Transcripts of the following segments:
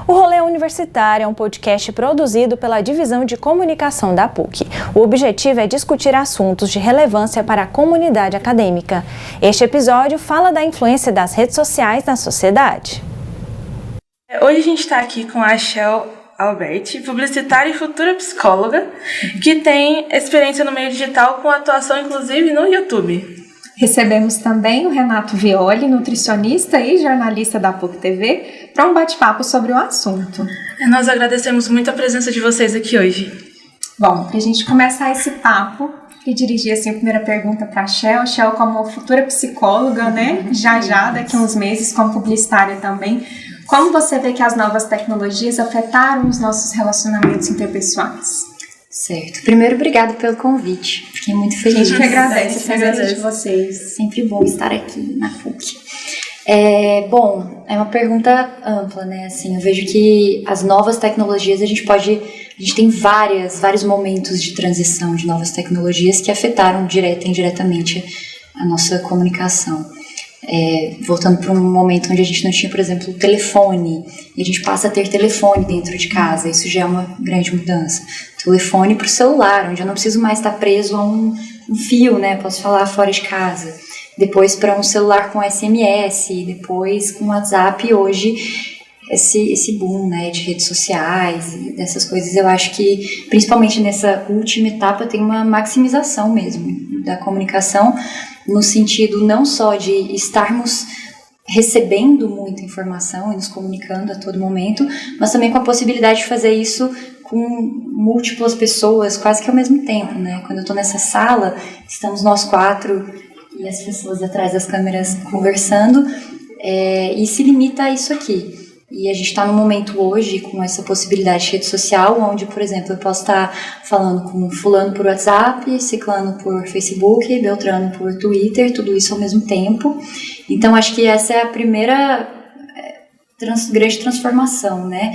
O Rolê Universitário é um podcast produzido pela Divisão de Comunicação da PUC. O objetivo é discutir assuntos de relevância para a comunidade acadêmica. Este episódio fala da influência das redes sociais na sociedade. Hoje a gente está aqui com a Shell Alberti, publicitária e futura psicóloga, que tem experiência no meio digital com atuação inclusive no YouTube. Recebemos também o Renato Violi, nutricionista e jornalista da PUC TV, para um bate-papo sobre o assunto. Nós agradecemos muito a presença de vocês aqui hoje. Bom, para a gente começar esse papo, e dirigir assim, a primeira pergunta para a Shell como futura psicóloga, né? Já daqui a uns meses, como publicitária também. Como você vê que as novas tecnologias afetaram os nossos relacionamentos interpessoais? Certo. Primeiro, obrigado pelo convite. Fiquei muito feliz. A gente que agradece a presença de vocês. Sempre bom estar aqui na PUC. Bom, é uma pergunta ampla, né? Assim, eu vejo que as novas tecnologias, a gente tem vários momentos de transição de novas tecnologias que afetaram direta e indiretamente a nossa comunicação. Voltando para um momento onde a gente não tinha, por exemplo, o telefone, e a gente passa a ter telefone dentro de casa, isso já é uma grande mudança. Telefone para o celular, onde eu não preciso mais estar preso a um fio, né? Posso falar fora de casa. Depois para um celular com SMS, depois com WhatsApp, e hoje esse boom, né, de redes sociais e dessas coisas, eu acho que principalmente nessa última etapa tem uma maximização mesmo da comunicação, no sentido não só de estarmos recebendo muita informação e nos comunicando a todo momento, mas também com a possibilidade de fazer isso com múltiplas pessoas quase que ao mesmo tempo, né? Quando eu estou nessa sala, estamos nós quatro e as pessoas atrás das câmeras conversando, e se limita a isso aqui. E a gente está num momento hoje com essa possibilidade de rede social, onde, por exemplo, eu posso estar falando com fulano por WhatsApp, ciclano por Facebook, beltrano por Twitter, tudo isso ao mesmo tempo. Então, acho que essa é a primeira grande transformação, né?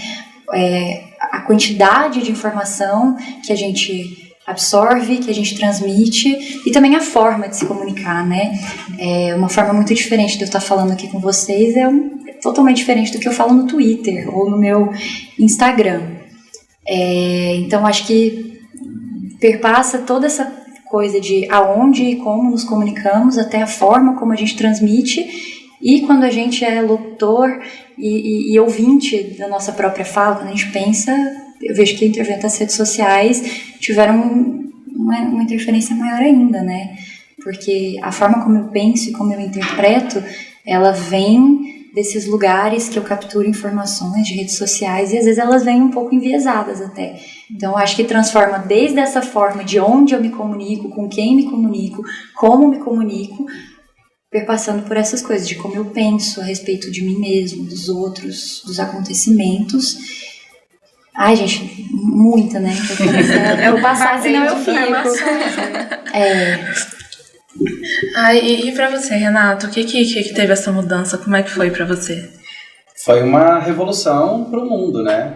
A quantidade de informação que a gente absorve, que a gente transmite, e também a forma de se comunicar, né? Uma forma muito diferente de eu estar falando aqui com vocês, totalmente diferente do que eu falo no Twitter ou no meu Instagram. Então, acho que perpassa toda essa coisa de aonde e como nos comunicamos, até a forma como a gente transmite, e quando a gente é locutor e ouvinte da nossa própria fala, quando a gente pensa, eu vejo que as redes sociais tiveram uma interferência maior ainda, né? Porque a forma como eu penso e como eu interpreto, ela vem desses lugares que eu capturo informações de redes sociais, e às vezes elas vêm um pouco enviesadas até. Então, acho que transforma desde essa forma de onde eu me comunico, com quem me comunico, como me comunico, perpassando por essas coisas, de como eu penso a respeito de mim mesmo, dos outros, dos acontecimentos. Ai, gente, muita, né? Eu passar, senão eu fico. E pra você, Renato, o que teve essa mudança? Como é que foi pra você? Foi uma revolução pro mundo, né?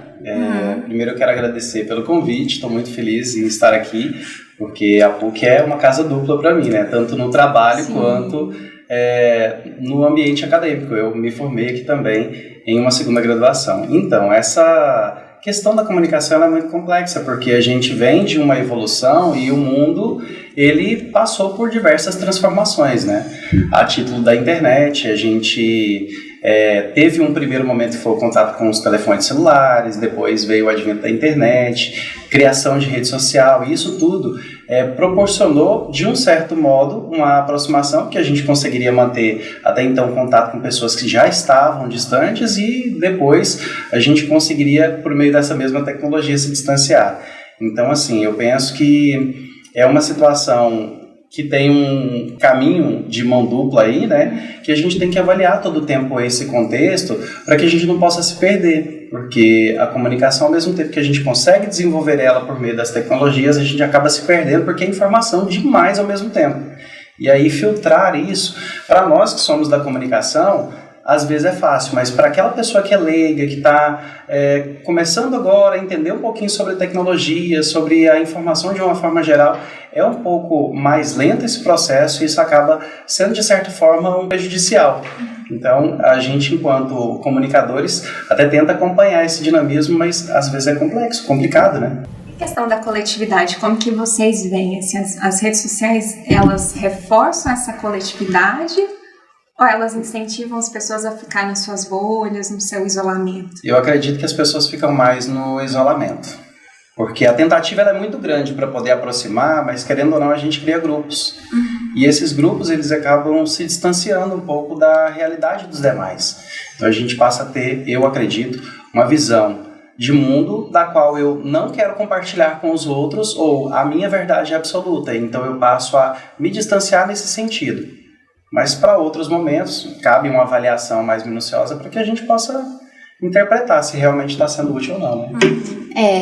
Primeiro eu quero agradecer pelo convite, estou muito feliz em estar aqui, porque a PUC é uma casa dupla para mim, né? Tanto no trabalho quanto no ambiente acadêmico. Eu me formei aqui também em uma segunda graduação. Então, essa questão da comunicação é muito complexa, porque a gente vem de uma evolução e o mundo, ele passou por diversas transformações, né? A título da internet, a gente teve um primeiro momento que foi o contato com os telefones celulares, depois veio o advento da internet, criação de rede social, e isso tudo proporcionou, de um certo modo, uma aproximação que a gente conseguiria manter até então contato com pessoas que já estavam distantes, e depois a gente conseguiria, por meio dessa mesma tecnologia, se distanciar. Então, assim, eu penso que é uma situação que tem um caminho de mão dupla aí, né, que a gente tem que avaliar todo o tempo esse contexto para que a gente não possa se perder, porque a comunicação, ao mesmo tempo que a gente consegue desenvolver ela por meio das tecnologias, a gente acaba se perdendo porque é informação demais ao mesmo tempo. E aí filtrar isso, para nós que somos da comunicação, às vezes é fácil, mas para aquela pessoa que é leiga, que está começando agora a entender um pouquinho sobre tecnologia, sobre a informação de uma forma geral, é um pouco mais lento esse processo e isso acaba sendo, de certa forma, um prejudicial. Então, a gente, enquanto comunicadores, até tenta acompanhar esse dinamismo, mas às vezes é complexo, complicado, né? A questão da coletividade, como que vocês veem? Assim, as redes sociais, elas reforçam essa coletividade ou elas incentivam as pessoas a ficar nas suas bolhas, no seu isolamento? Eu acredito que as pessoas ficam mais no isolamento. Porque a tentativa ela é muito grande para poder aproximar, mas querendo ou não a gente cria grupos. E esses grupos eles acabam se distanciando um pouco da realidade dos demais. Então a gente passa a ter, eu acredito, uma visão de mundo da qual eu não quero compartilhar com os outros ou a minha verdade é absoluta. Então eu passo a me distanciar nesse sentido. Mas para outros momentos cabe uma avaliação mais minuciosa para que a gente possa interpretar se realmente está sendo útil ou não, né?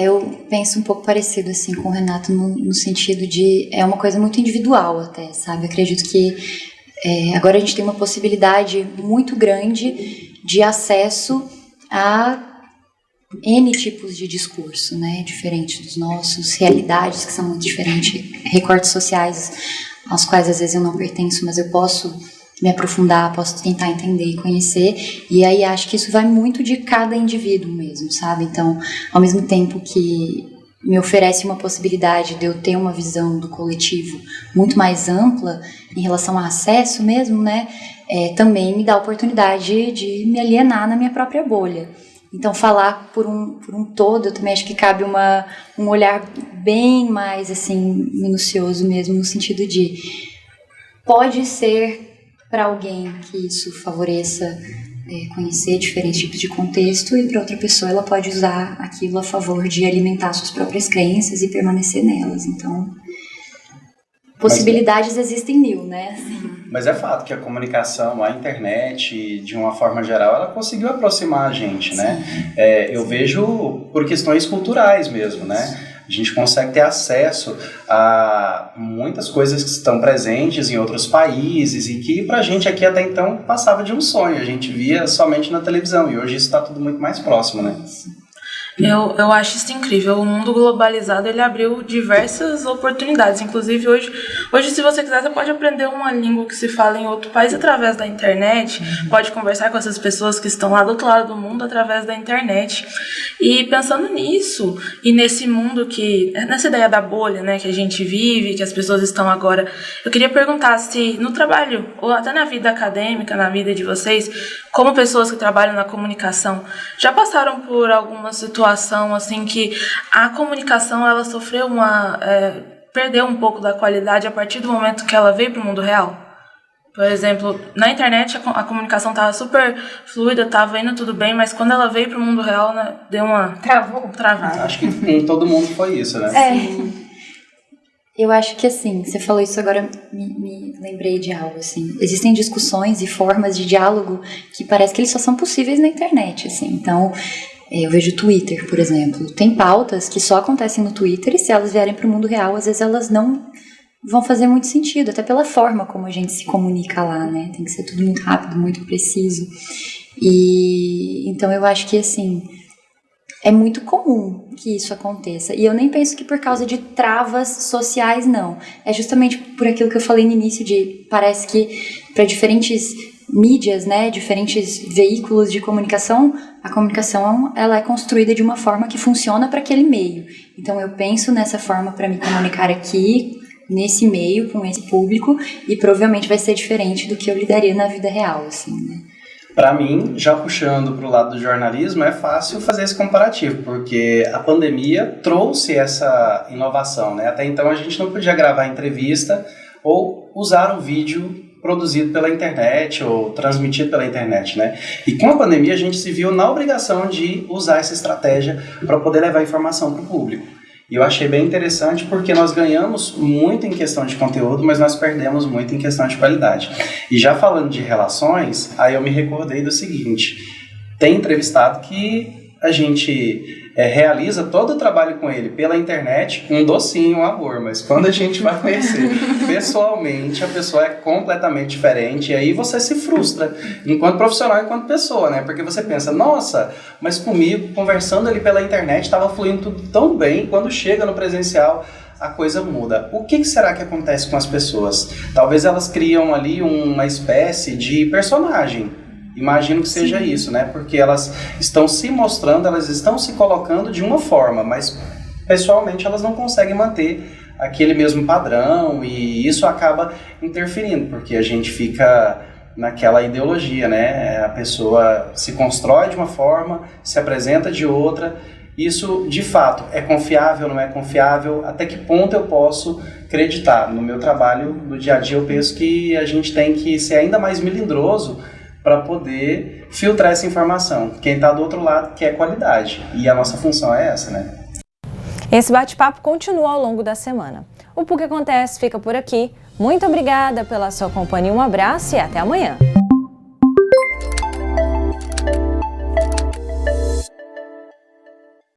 Eu penso um pouco parecido assim com o Renato no sentido de é uma coisa muito individual até, sabe? Eu acredito que agora a gente tem uma possibilidade muito grande de acesso a N tipos de discurso, né? Diferente dos nossos, realidades que são muito diferentes, recortes sociais aos quais às vezes eu não pertenço, mas eu posso me aprofundar, posso tentar entender e conhecer, e aí acho que isso vai muito de cada indivíduo mesmo, sabe? Então, ao mesmo tempo que me oferece uma possibilidade de eu ter uma visão do coletivo muito mais ampla em relação ao acesso mesmo, né? Também me dá a oportunidade de me alienar na minha própria bolha. Então, falar por um todo, eu também acho que cabe um olhar bem mais, assim, minucioso mesmo, no sentido de pode ser para alguém que isso favoreça conhecer diferentes tipos de contexto e para outra pessoa ela pode usar aquilo a favor de alimentar suas próprias crenças e permanecer nelas. Então, possibilidades existem mil, né? Assim. Mas é fato que a comunicação, a internet, de uma forma geral, ela conseguiu aproximar a gente, né? Eu vejo por questões culturais mesmo, né? A gente consegue ter acesso a muitas coisas que estão presentes em outros países e que pra gente aqui até então passava de um sonho. A gente via somente na televisão e hoje isso está tudo muito mais próximo, né? Eu acho isso incrível. O mundo globalizado, ele abriu diversas oportunidades. Inclusive, hoje, se você quiser, você pode aprender uma língua que se fala em outro país através da internet. Pode conversar com essas pessoas que estão lá do outro lado do mundo através da internet. E pensando nisso, e nesse mundo nessa ideia da bolha, né, que a gente vive, que as pessoas estão agora, eu queria perguntar se no trabalho, ou até na vida acadêmica, na vida de vocês, como pessoas que trabalham na comunicação, já passaram por alguma situação assim que a comunicação ela sofreu perdeu um pouco da qualidade a partir do momento que ela veio para o mundo real? Por exemplo, na internet a comunicação estava super fluida, estava indo tudo bem, mas quando ela veio para o mundo real, né, deu uma travada. Acho que em todo mundo foi isso, né? Eu acho que assim, você falou isso agora, me lembrei de algo assim. Existem discussões e formas de diálogo que parece que eles só são possíveis na internet, assim. Então, eu vejo o Twitter, por exemplo. Tem pautas que só acontecem no Twitter e se elas vierem para o mundo real, às vezes elas não vão fazer muito sentido, até pela forma como a gente se comunica lá, né? Tem que ser tudo muito rápido, muito preciso. E então eu acho que assim, é muito comum que isso aconteça. E eu nem penso que por causa de travas sociais, não. É justamente por aquilo que eu falei no início de parece que para diferentes mídias, né, diferentes veículos de comunicação, a comunicação ela é construída de uma forma que funciona para aquele meio. Então eu penso nessa forma para me comunicar aqui, nesse meio, com esse público, e provavelmente vai ser diferente do que eu lidaria na vida real, assim, né? Para mim, já puxando para o lado do jornalismo, é fácil fazer esse comparativo, porque a pandemia trouxe essa inovação, né? Até então a gente não podia gravar entrevista ou usar um vídeo produzido pela internet ou transmitido pela internet, né? E com a pandemia a gente se viu na obrigação de usar essa estratégia para poder levar informação para o público. E eu achei bem interessante porque nós ganhamos muito em questão de conteúdo, mas nós perdemos muito em questão de qualidade. E já falando de relações, aí eu me recordei do seguinte, tem entrevistado que a gente realiza todo o trabalho com ele pela internet, um docinho, um amor, mas quando a gente vai conhecer pessoalmente, a pessoa é completamente diferente, e aí você se frustra, enquanto profissional, enquanto pessoa, né? Porque você pensa, nossa, mas comigo, conversando ali pela internet, estava fluindo tudo tão bem, quando chega no presencial, a coisa muda. O que será que acontece com as pessoas? Talvez elas criam ali uma espécie de personagem. Imagino que seja isso, né? Porque elas estão se mostrando, elas estão se colocando de uma forma, mas pessoalmente elas não conseguem manter aquele mesmo padrão, e isso acaba interferindo, porque a gente fica naquela ideologia, né? A pessoa se constrói de uma forma, se apresenta de outra. Isso, de fato, é confiável, não é confiável? Até que ponto eu posso acreditar? No meu trabalho, no dia a dia, eu penso que a gente tem que ser ainda mais melindroso para poder filtrar essa informação. Quem está do outro lado quer qualidade, e a nossa função é essa, né? Esse bate-papo continua ao longo da semana. O PUC Acontece fica por aqui. Muito obrigada pela sua companhia, um abraço e até amanhã.